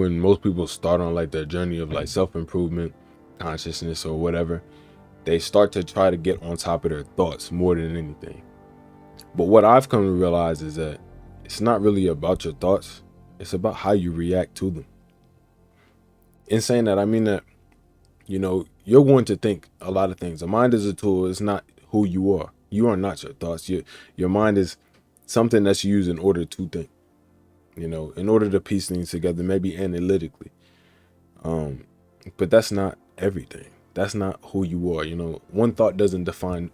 when most people start on like their journey of like self-improvement, consciousness or whatever, they start to try to get on top of their thoughts more than anything. But what I've come to realize is that it's not really about your thoughts, it's about how you react to them. In saying that, I mean that, you're going to think a lot of things. The mind is a tool, it's not who you are. You are not your thoughts. Your mind is something that's used in order to think, in order to piece things together, maybe analytically. But that's not everything. That's not who you are. One thought doesn't define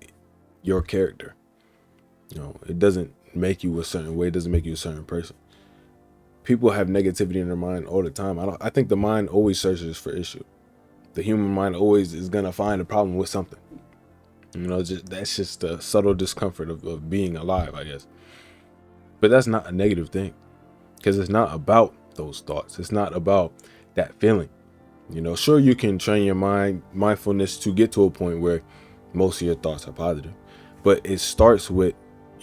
your character. It doesn't make you a certain way. It doesn't make you a certain person. People have negativity in their mind all the time. I think the mind always searches for issue. The human mind always is gonna find a problem with something. That's just the subtle discomfort of being alive, I guess. But that's not a negative thing, because it's not about those thoughts. It's not about that feeling. Sure, you can train your mindfulness to get to a point where most of your thoughts are positive, but it starts with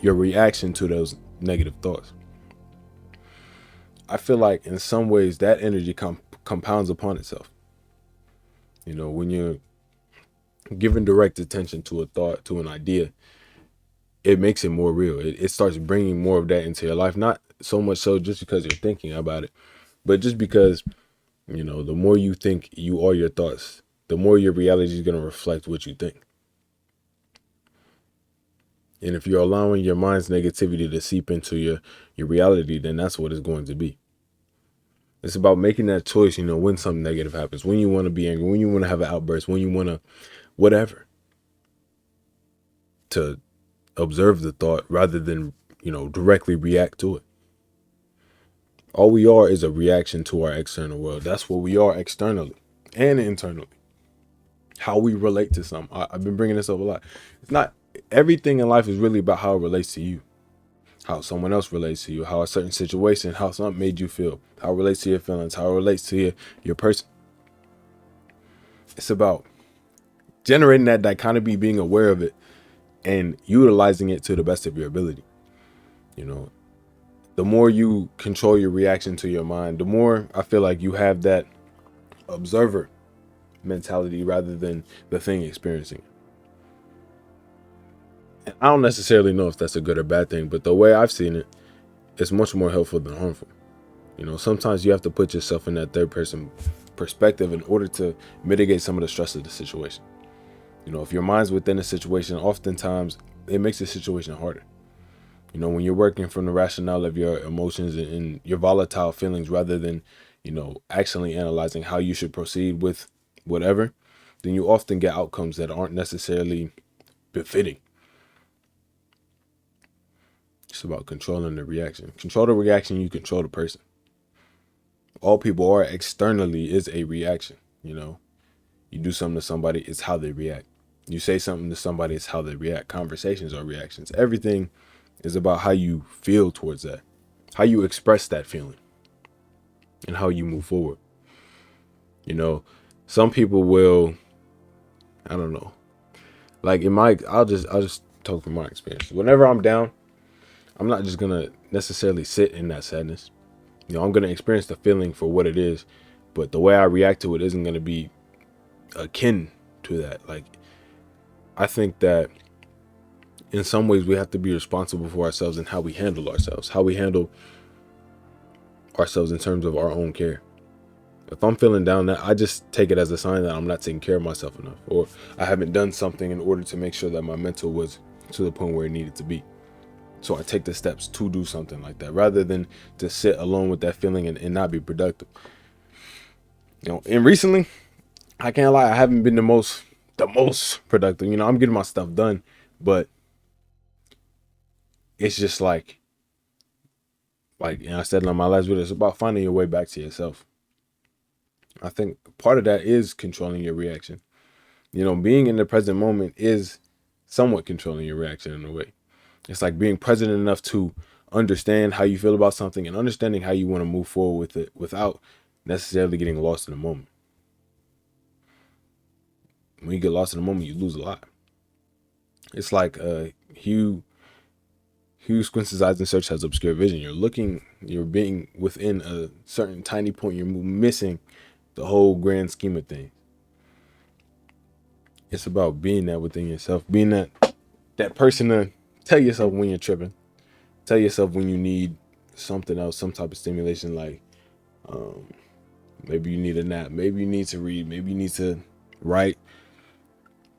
your reaction to those negative thoughts. I feel like in some ways that energy compounds upon itself. When you're giving direct attention to a thought, to an idea, it makes it more real. It starts bringing more of that into your life. Not so much so just because you're thinking about it, but just because, the more you think you are your thoughts, the more your reality is going to reflect what you think. And if you're allowing your mind's negativity to seep into your reality, then that's what it's going to be. It's about making that choice, when something negative happens, when you want to be angry, when you want to have an outburst, when you want to whatever, to observe the thought rather than, directly react to it. All we are is a reaction to our external world. That's what we are externally and internally. How we relate to something. I've been bringing this up a lot. It's not everything in life is really about how it relates to you, how someone else relates to you, how a certain situation, how something made you feel, how it relates to your feelings, how it relates to your person. It's about generating that dichotomy, being aware of it, and utilizing it to the best of your ability. The more you control your reaction to your mind, the more I feel like you have that observer mentality rather than the thing experiencing it. And I don't necessarily know if that's a good or bad thing, but the way I've seen it, it's much more helpful than harmful. Sometimes you have to put yourself in that third person perspective in order to mitigate some of the stress of the situation. If your mind's within a situation, oftentimes it makes the situation harder. When you're working from the rationale of your emotions and your volatile feelings rather than, actually analyzing how you should proceed with whatever, then you often get outcomes that aren't necessarily befitting. It's about controlling the reaction. Control the reaction, you control the person. All people are externally is a reaction. You do something to somebody, it's how they react. You say something to somebody, it's how they react. Conversations are reactions. Everything is about how you feel towards that, how you express that feeling, and how you move forward. Some people will, I don't know, like I'll just talk from my experience. Whenever I'm down, I'm not just gonna necessarily sit in that sadness. I'm gonna experience the feeling for what it is, but the way I react to it isn't gonna be akin to that. Like, I think that in some ways we have to be responsible for ourselves and how we handle ourselves, in terms of our own care. If I'm feeling down, that I just take it as a sign that I'm not taking care of myself enough, or I haven't done something in order to make sure that my mental was to the point where it needed to be. So I take the steps to do something like that rather than to sit alone with that feeling and not be productive. And recently, I can't lie, I haven't been the most productive. I'm getting my stuff done, but it's just like I said in my last video, it's about finding your way back to yourself. I think part of that is controlling your reaction. Being in the present moment is somewhat controlling your reaction in a way. It's like being present enough to understand how you feel about something and understanding how you want to move forward with it without necessarily getting lost in the moment. When you get lost in the moment, you lose a lot. It's like Hugh He who squints his eyes in search has obscure vision. You're being within a certain tiny point. You're missing the whole grand scheme of things. It's about being that within yourself, being that person to tell yourself when you're tripping, tell yourself when you need something else, some type of stimulation, like maybe you need a nap, maybe you need to read, maybe you need to write.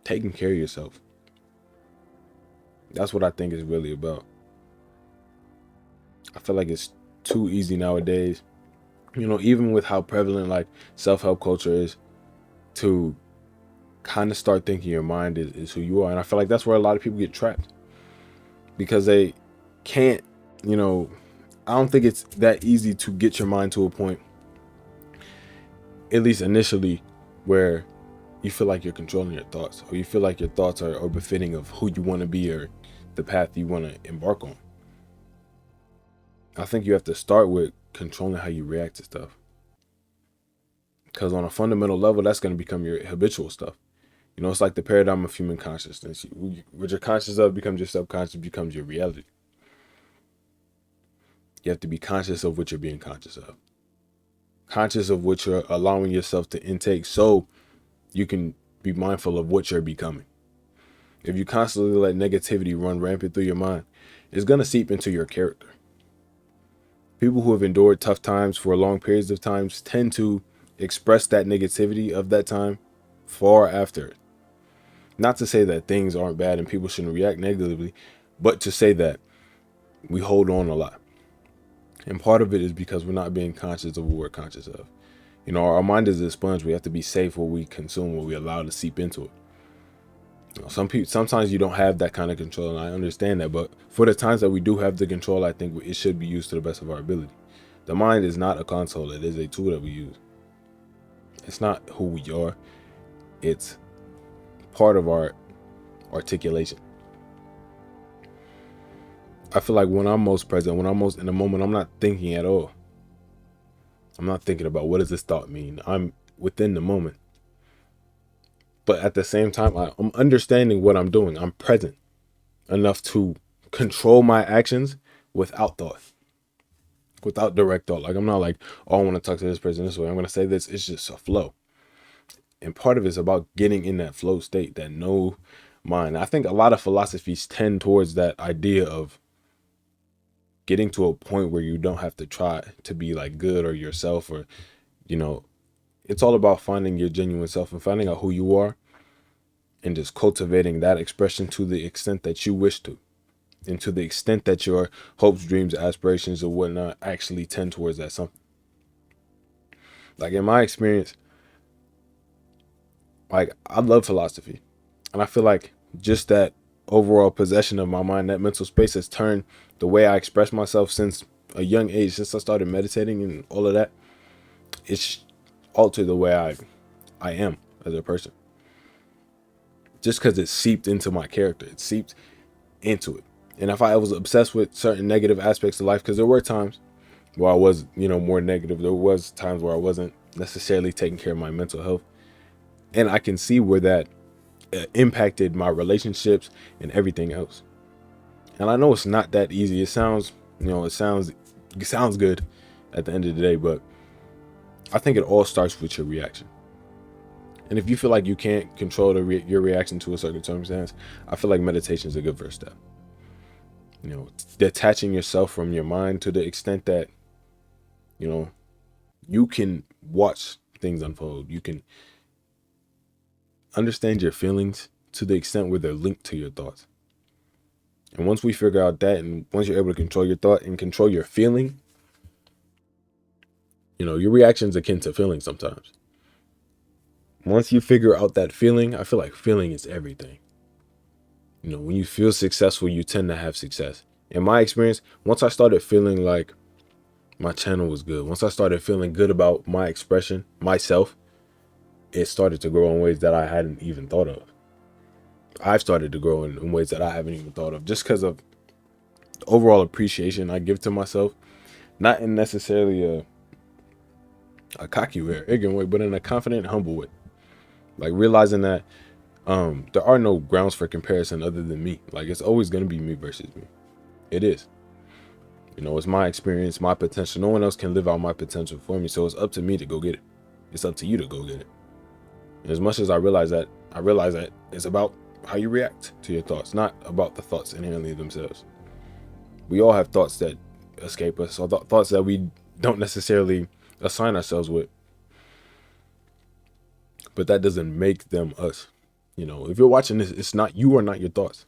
Taking care of yourself. That's what I think it's really about. I feel like it's too easy nowadays, even with how prevalent like self-help culture is, to kind of start thinking your mind is who you are. And I feel like that's where a lot of people get trapped, because they can't, I don't think it's that easy to get your mind to a point, at least initially, where you feel like you're controlling your thoughts, or you feel like your thoughts are befitting of who you want to be or the path you want to embark on. I think you have to start with controlling how you react to stuff, because on a fundamental level, that's going to become your habitual stuff. It's like the paradigm of human consciousness. What you're conscious of becomes your subconscious, becomes your reality. You have to be conscious of what you're being conscious of, conscious of what you're allowing yourself to intake, so you can be mindful of what you're becoming. If you constantly let negativity run rampant through your mind, it's going to seep into your character. People who have endured tough times for long periods of times tend to express that negativity of that time far after it. Not to say that things aren't bad and people shouldn't react negatively, but to say that we hold on a lot. And part of it is because we're not being conscious of what we're conscious of. Our mind is a sponge. We have to be safe what we consume, what we allow to seep into it. Sometimes you don't have that kind of control, and I understand that. But for the times that we do have the control, I think it should be used to the best of our ability. The mind is not a console. It is a tool that we use. It's not who we are. It's part of our articulation. I feel like when I'm most present, when I'm most in the moment, I'm not thinking at all. I'm not thinking about what does this thought mean. I'm within the moment. But at the same time, I'm understanding what I'm doing. I'm present enough to control my actions without thought, without direct thought. Like, I'm not like, oh, I want to talk to this person this way, I'm going to say this. It's just a flow. And part of it is about getting in that flow state, that no mind. I think a lot of philosophies tend towards that idea of getting to a point where you don't have to try to be like good or yourself, or, it's all about finding your genuine self and finding out who you are, and just cultivating that expression to the extent that you wish to, and to the extent that your hopes, dreams, aspirations, or whatnot actually tend towards that something. Like, in my experience, like, I love philosophy, and I feel like just that overall possession of my mind, that mental space, has turned the way I express myself since a young age, since I started meditating and all of that. It's altered the way I am as a person, just because it seeped into my character. It seeped into it. And if I was obsessed with certain negative aspects of life, because there were times where I was, more negative. There was times where I wasn't necessarily taking care of my mental health. And I can see where that impacted my relationships and everything else. And I know it's not that easy. It sounds, it sounds good at the end of the day, but I think it all starts with your reaction. And if you feel like you can't control your reaction to a certain circumstance, I feel like meditation is a good first step. Detaching yourself from your mind to the extent that, you can watch things unfold. You can understand your feelings to the extent where they're linked to your thoughts. And once we figure out that, and once you're able to control your thought and control your feeling, your reaction's akin to feeling sometimes. Once you figure out that feeling, I feel like feeling is everything. When you feel successful, you tend to have success. In my experience, once I started feeling like my channel was good, once I started feeling good about my expression, myself, it started to grow in ways that I hadn't even thought of. I've started to grow in ways that I haven't even thought of, just because of the overall appreciation I give to myself, not in necessarily a cocky way or ignorant way, but in a confident, humble way. Like, realizing that there are no grounds for comparison other than me. Like, it's always going to be me versus me. It is. It's my experience, my potential. No one else can live out my potential for me. So it's up to me to go get it. It's up to you to go get it. And as much as I realize that, it's about how you react to your thoughts, not about the thoughts inherently themselves. We all have thoughts that escape us, or thoughts that we don't necessarily assign ourselves with. But that doesn't make them us. If you're watching this, it's not you, are not your thoughts.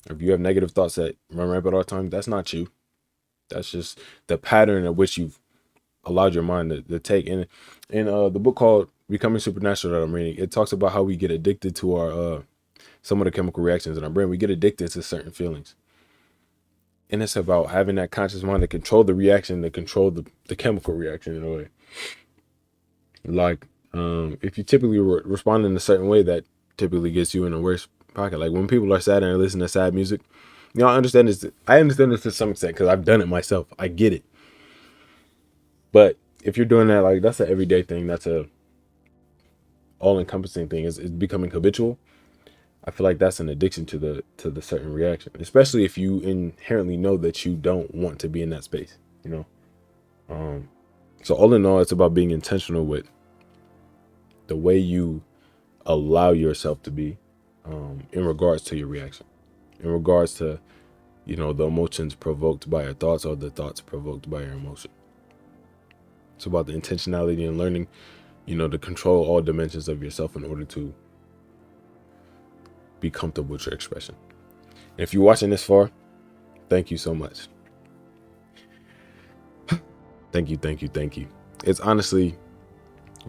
If you have negative thoughts that run rampant all the time, that's not you. That's just the pattern at which you've allowed your mind to take. And in the book called Becoming Supernatural that I'm reading, it talks about how we get addicted to our some of the chemical reactions in our brain. We get addicted to certain feelings. And it's about having that conscious mind to control the reaction, to control the chemical reaction in a way. Like, if you typically respond in a certain way, that typically gets you in a worse pocket. Like when people are sad and listen to sad music, I understand this. I understand this to some extent because I've done it myself. I get it. But if you're doing that, like that's an everyday thing. That's a all-encompassing thing. It's becoming habitual. I feel like that's an addiction to the certain reaction, especially if you inherently know that you don't want to be in that space. So all in all, it's about being intentional with the way you allow yourself to be, in regards to your reaction, in regards to the emotions provoked by your thoughts or the thoughts provoked by your emotion. It's about the intentionality and learning, to control all dimensions of yourself in order to be comfortable with your expression. And if you're watching this far, thank you so much. Thank you. It's honestly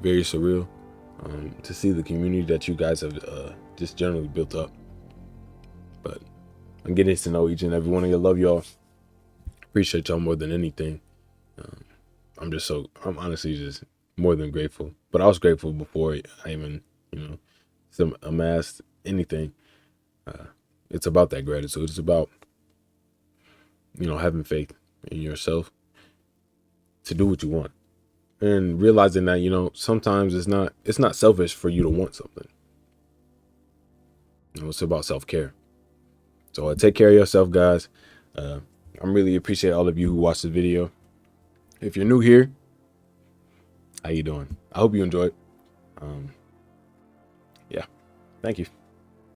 very surreal to see the community that you guys have just generally built up. But I'm getting to know each and every one of you. Love y'all. Appreciate y'all more than anything. I'm honestly just more than grateful. But I was grateful before I even, amassed anything. It's about that gratitude. It's about, having faith in yourself to do what you want. And realizing that, sometimes it's not selfish for you to want something. It's about self-care. So take care of yourself, guys. I really appreciate all of you who watched the video. If you're new here, how you doing? I hope you enjoyed. Yeah. Thank you.